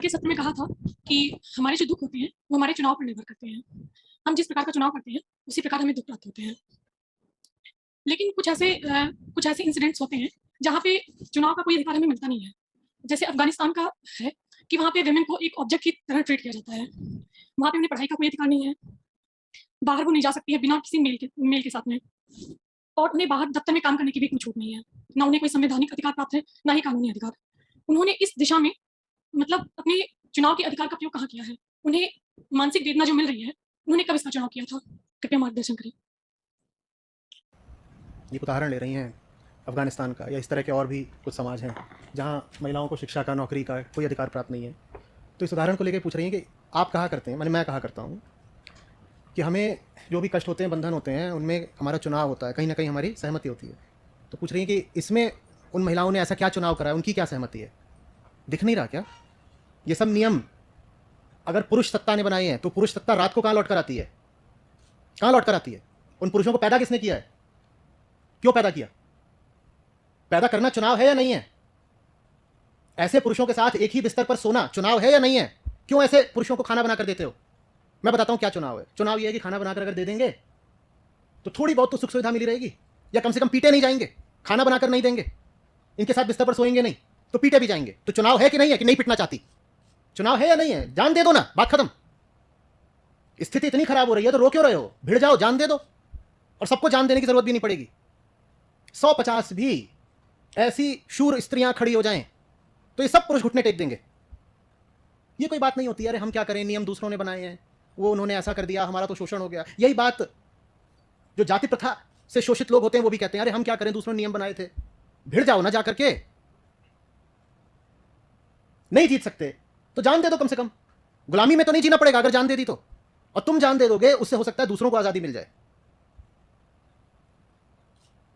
के सत्र में कहा था कि हमारे जो दुख होते हैं वो हमारे चुनाव पर निर्भर करते हैं। हम जिस प्रकार का चुनाव करते हैं उसी प्रकार हमें दुख प्राप्त होते हैं। लेकिन कुछ ऐसे इंसिडेंट्स होते हैं जहाँ पे चुनाव का कोई अधिकार हमें मिलता नहीं है। जैसे अफ़गानिस्तान का है कि वहाँ पे वुमेन को एक ऑब्जेक्ट की तरह ट्रीट किया जाता है। वहाँ पे उन्हें पढ़ाई का कोई अधिकार नहीं है। बाहर वो नहीं जा सकती है बिना किसी मेल के साथ में, और उन्हें बाहर दफ्तर में काम करने की भी कोई छूट नहीं है। ना उन्हें कोई संवैधानिक अधिकार प्राप्त है, ना ही कानूनी अधिकार। उन्होंने इस दिशा में मतलब अपने चुनाव के अधिकार का उपयोग कहाँ किया है? उन्हें मानसिक वेदना जो मिल रही है, उन्होंने कब इसका चुनाव किया था? कृपया मार्गदर्शन करें। एक उदाहरण ले रही हैं अफ़गानिस्तान का, या इस तरह के और भी कुछ समाज हैं जहाँ महिलाओं को शिक्षा का, नौकरी का कोई अधिकार प्राप्त नहीं है। तो इस उदाहरण को लेकर पूछ रही हैं कि आप कहा करते हैं, मैं कहा करता हूँ कि हमें जो भी कष्ट होते हैं, बंधन होते हैं, उनमें हमारा चुनाव होता है, कहीं ना कहीं हमारी सहमति होती है। तो पूछ रही हैं कि इसमें उन महिलाओं ने ऐसा क्या चुनाव करा है, उनकी क्या सहमति है? दिख नहीं रहा क्या? ये सब नियम अगर पुरुष सत्ता ने बनाए हैं तो पुरुष सत्ता रात को कहाँ लौट कर आती है? कहाँ लौट कर आती है? उन पुरुषों को पैदा किसने किया है? क्यों पैदा किया? पैदा करना चुनाव है या नहीं है? ऐसे पुरुषों के साथ एक ही बिस्तर पर सोना चुनाव है या नहीं है? क्यों ऐसे पुरुषों को खाना बनाकर देते हो? मैं बताता हूं क्या चुनाव है। चुनाव यह है कि खाना बनाकर अगर दे देंगे तो थोड़ी बहुत तो सुख सुविधा मिली रहेगी, या कम से कम पीटे नहीं जाएंगे। खाना बनाकर नहीं देंगे, इनके साथ बिस्तर पर सोएंगे नहीं तो पीटे भी जाएंगे। तो चुनाव है कि नहीं है कि नहीं पीटना चाहती? चुनाव है या नहीं है? जान दे दो ना, बात खत्म। स्थिति इतनी खराब हो रही है तो रो क्यों रहे हो? भिड़ जाओ, जान दे दो, और सबको जान देने की जरूरत भी नहीं पड़ेगी। 150 भी ऐसी शूर स्त्रियां खड़ी हो जाएं तो ये सब पुरुष घुटने टेक देंगे। ये कोई बात नहीं होती, अरे हम क्या करें, नियम दूसरों ने बनाए हैं, वो उन्होंने ऐसा कर दिया, हमारा तो शोषण हो गया। यही बात जो जाति प्रथा से शोषित लोग होते हैं वो भी कहते हैं, अरे हम क्या करें, दूसरों ने नियम बनाए थे। भिड़ जाओ ना, जाकर के। नहीं जीत सकते तो जान दे दो, कम से कम गुलामी में तो नहीं जीना पड़ेगा अगर जान दे दी तो। और तुम जान दे दोगे, उससे हो सकता है दूसरों को आजादी मिल जाए।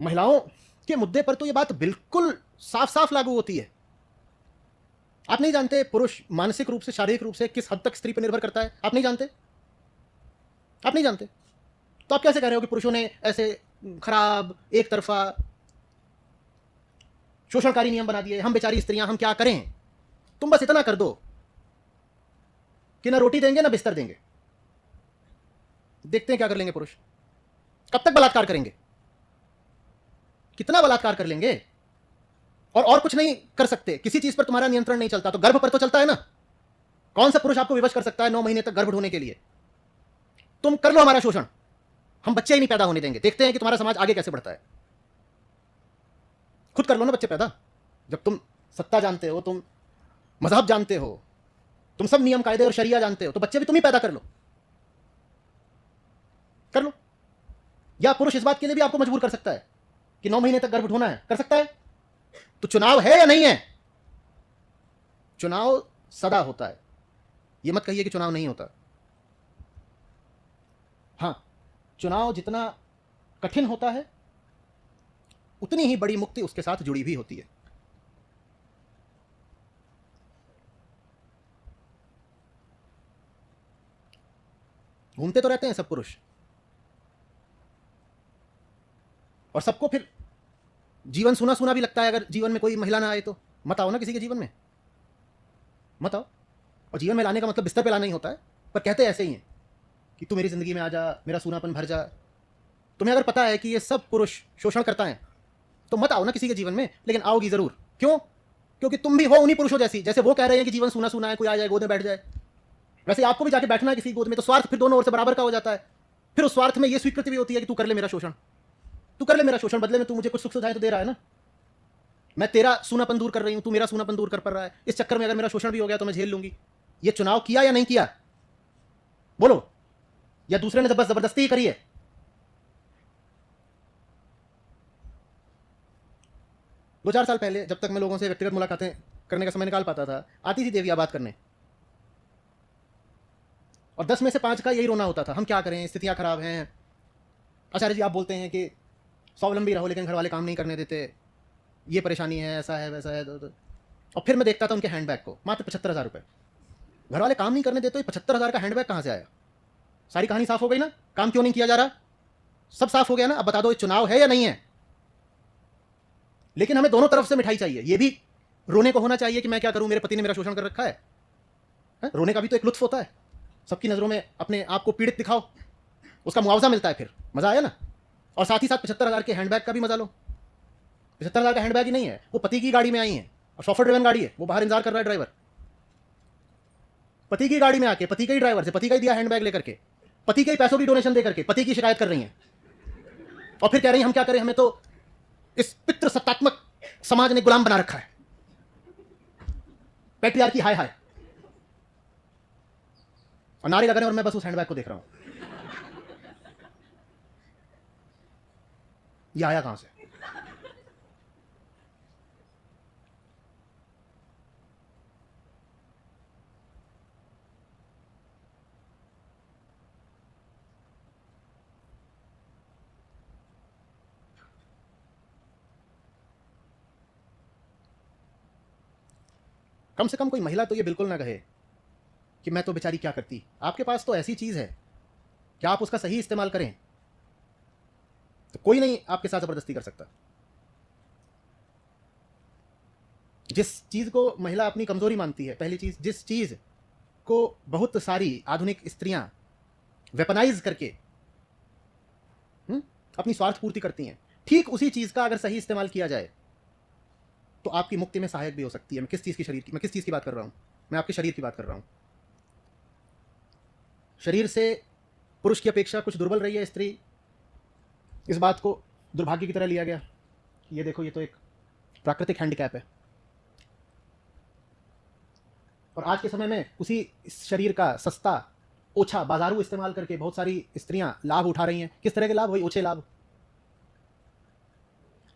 महिलाओं के मुद्दे पर तो यह बात बिल्कुल साफ साफ लागू होती है। आप नहीं जानते पुरुष मानसिक रूप से, शारीरिक रूप से किस हद तक स्त्री पर निर्भर करता है? आप नहीं जानते? आप नहीं जानते तो आप कैसे कह रहे हो कि पुरुषों ने ऐसे खराब, एक तरफा, शोषणकारी नियम बना दिए? हम बेचारी स्त्रियां, हम क्या करें? तुम बस इतना कर दो कि ना रोटी देंगे ना बिस्तर देंगे। देखते हैं क्या कर लेंगे पुरुष। कब तक बलात्कार करेंगे? कितना बलात्कार कर लेंगे? और कुछ नहीं कर सकते। किसी चीज पर तुम्हारा नियंत्रण नहीं चलता तो गर्भ पर तो चलता है ना। कौन सा पुरुष आपको विवश कर सकता है 9 महीने तक गर्भ ढोने के लिए? तुम कर लो हमारा शोषण, हम बच्चे ही नहीं पैदा होने देंगे। देखते हैं कि तुम्हारा समाज आगे कैसे बढ़ता है। खुद कर लो ना बच्चे पैदा। जब तुम सत्ता जानते हो, तुम मजहब जानते हो, तुम सब नियम कायदे और शरिया जानते हो, तो बच्चे भी तुम ही पैदा कर लो। कर लो। या पुरुष इस बात के लिए भी आपको मजबूर कर सकता है कि 9 महीने तक गर्भ ढोना है, कर सकता है। तो चुनाव है या नहीं है? चुनाव सदा होता है, यह मत कहिए कि चुनाव नहीं होता। हां, चुनाव जितना कठिन होता है उतनी ही बड़ी मुक्ति उसके साथ जुड़ी भी होती है। घूमते तो रहते हैं सब पुरुष, और सबको फिर जीवन सुना सुना भी लगता है अगर जीवन में कोई महिला ना आए तो। मत आओ ना किसी के जीवन में, मत आओ। और जीवन में लाने का मतलब बिस्तर पे लाना ही होता है, पर कहते ऐसे ही हैं कि तू मेरी जिंदगी में आ जा, मेरा सूनापन भर जा। तुम्हें अगर पता है कि ये सब पुरुष शोषण करता है तो मत आओ ना किसी के जीवन में, लेकिन आओगी जरूर। क्यों? क्योंकि तुम भी हो उन्हीं पुरुषों जैसी। जैसे वो कह रहे हैं कि जीवन सूना सूना है, कोई आ जाए गोद में बैठ जाए, वैसे आपको भी जाके बैठना है किसी गोद में। तो स्वार्थ फिर दोनों ओर से बराबर का हो जाता है। फिर उस स्वार्थ में यह स्वीकृति भी होती है कि तू कर ले मेरा शोषण, तू कर ले मेरा शोषण, बदले में तू मुझे कुछ सुख सुविधाएं तो दे रहा है ना। मैं तेरा सूनापन दूर कर रही हूं, तू मेरा सूनापन दूर कर पा रहा है। इस चक्कर में अगर मेरा शोषण भी हो गया तो मैं झेल लूंगी। ये चुनाव किया या नहीं किया? बोलो। या दूसरे ने बस जबरदस्ती ही करी है? 2-4 साल पहले जब तक मैं लोगों से व्यक्तिगत मुलाकातें करने का समय निकाल पाता था, आती थी देविया बात करने, और 10 में से 5 का यही रोना होता था, हम क्या करें, स्थितियां खराब हैं। आचार्य जी आप बोलते हैं कि स्वावलंबी रहो लेकिन घर वाले काम नहीं करने देते, ये परेशानी है, ऐसा है, वैसा है। और फिर मैं देखता था उनके हैंडबैग को, मात्र 75,000 रुपये। घर वाले काम नहीं करने देते, 75,000 का हैंडबैग कहाँ से आया? सारी कहानी साफ हो गई ना। काम क्यों नहीं किया जा रहा? सब साफ हो गया ना। अब बता दो ये चुनाव है या नहीं है? लेकिन हमें दोनों तरफ से मिठाई चाहिए। ये भी रोने को होना चाहिए कि मैं क्या करूं, मेरे पति ने मेरा शोषण कर रखा है, है? रोने का भी तो एक लुत्फ होता है। सबकी नज़रों में अपने आप को पीड़ित दिखाओ, उसका मुआवजा मिलता है, फिर मज़ा आया ना। और साथ ही साथ 75,000 के हैंडबैग का भी मज़ा लो। 75,000 का हैंडबैग ही नहीं है, वो पति की गाड़ी में आई है और सॉफ्टवेयर ड्रिवन गाड़ी है, वो बाहर इंतजार कर रहा है ड्राइवर। पति की गाड़ी में आके पति का ही ड्राइवर से पति का ही दिया हैंडबैग लेकर के, पति के ही पैसों की डोनेशन दे करके पति की शिकायत कर रही हैं और फिर कह रही हैं हम क्या करें, हमें तो इस पितृ सत्तात्मक समाज ने गुलाम बना रखा है। पैट्रियार्की हाय हाय। और नारे लग रहे हैं और मैं बस उस हैंडबैग को देख रहा हूं। ये आया कहां से? कम से कम कोई महिला तो ये बिल्कुल ना कहे कि मैं तो बेचारी क्या करती। आपके पास तो ऐसी चीज है कि आप उसका सही इस्तेमाल करें तो कोई नहीं आपके साथ जबरदस्ती कर सकता। जिस चीज को महिला अपनी कमजोरी मानती है, पहली चीज, जिस चीज को बहुत सारी आधुनिक स्त्रियां वेपनाइज करके अपनी स्वार्थ पूर्ति करती हैं, ठीक उसी चीज का अगर सही इस्तेमाल किया जाए तो आपकी मुक्ति में सहायक भी हो सकती है। मैं किस चीज की बात कर रहा हूं? मैं आपके शरीर की बात कर रहा हूं। शरीर से पुरुष की अपेक्षा कुछ दुर्बल रही है स्त्री, इस बात को दुर्भाग्य की तरह लिया गया। ये देखो, ये तो एक प्राकृतिक हैंडीकैप है। और आज के समय में उसी शरीर का सस्ता ओछा बाजारू इस्तेमाल करके बहुत सारी स्त्रियां लाभ उठा रही हैं। किस तरह के लाभ? वही ओछे लाभ।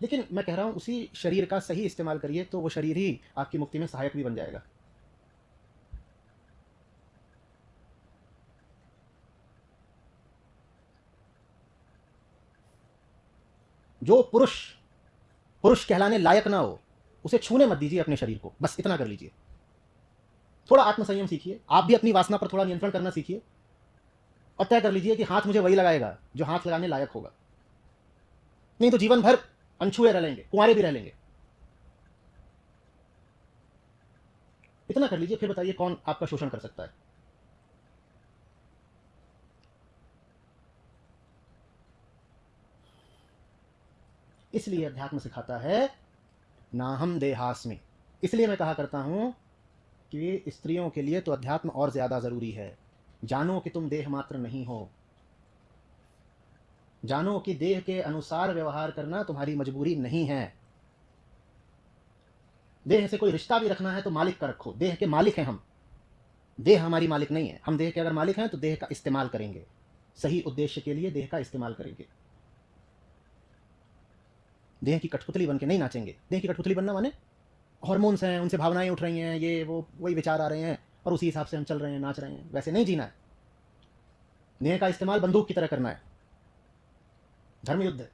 लेकिन मैं कह रहा हूं उसी शरीर का सही इस्तेमाल करिए तो वो शरीर ही आपकी मुक्ति में सहायक भी बन जाएगा। जो पुरुष कहलाने लायक ना हो उसे छूने मत दीजिए अपने शरीर को, बस इतना कर लीजिए। थोड़ा आत्मसंयम सीखिए, आप भी अपनी वासना पर थोड़ा नियंत्रण करना सीखिए और तय कर लीजिए कि हाथ मुझे वही लगाएगा जो हाथ लगाने लायक होगा। नहीं तो जीवन भर अनछुए रह लेंगे, कुंवारे भी रह लेंगे। इतना कर लीजिए, फिर बताइए कौन आपका शोषण कर सकता है। इसलिए अध्यात्म सिखाता है ना हम देहास्मि। इसलिए मैं कहा करता हूं कि स्त्रियों के लिए तो अध्यात्म और ज्यादा जरूरी है। जानो कि तुम देह मात्र नहीं हो, जानो कि देह के अनुसार व्यवहार करना तुम्हारी मजबूरी नहीं है। देह से कोई रिश्ता भी रखना है तो मालिक का रखो, देह के मालिक हैं हम, देह हमारी मालिक नहीं है। हम देह के अगर मालिक हैं तो देह का इस्तेमाल करेंगे, सही उद्देश्य के लिए देह का इस्तेमाल करेंगे। देह की कठपुतली बन के नहीं नाचेंगे। देह की कठपुतली बनना माने हार्मोन्स हैं, उनसे भावनाएं उठ रही हैं, ये वो वही विचार आ रहे हैं और उसी हिसाब से हम चल रहे हैं, नाच रहे हैं। वैसे नहीं जीना है। देह का इस्तेमाल बंदूक की तरह करना है। धर्म युद्ध है।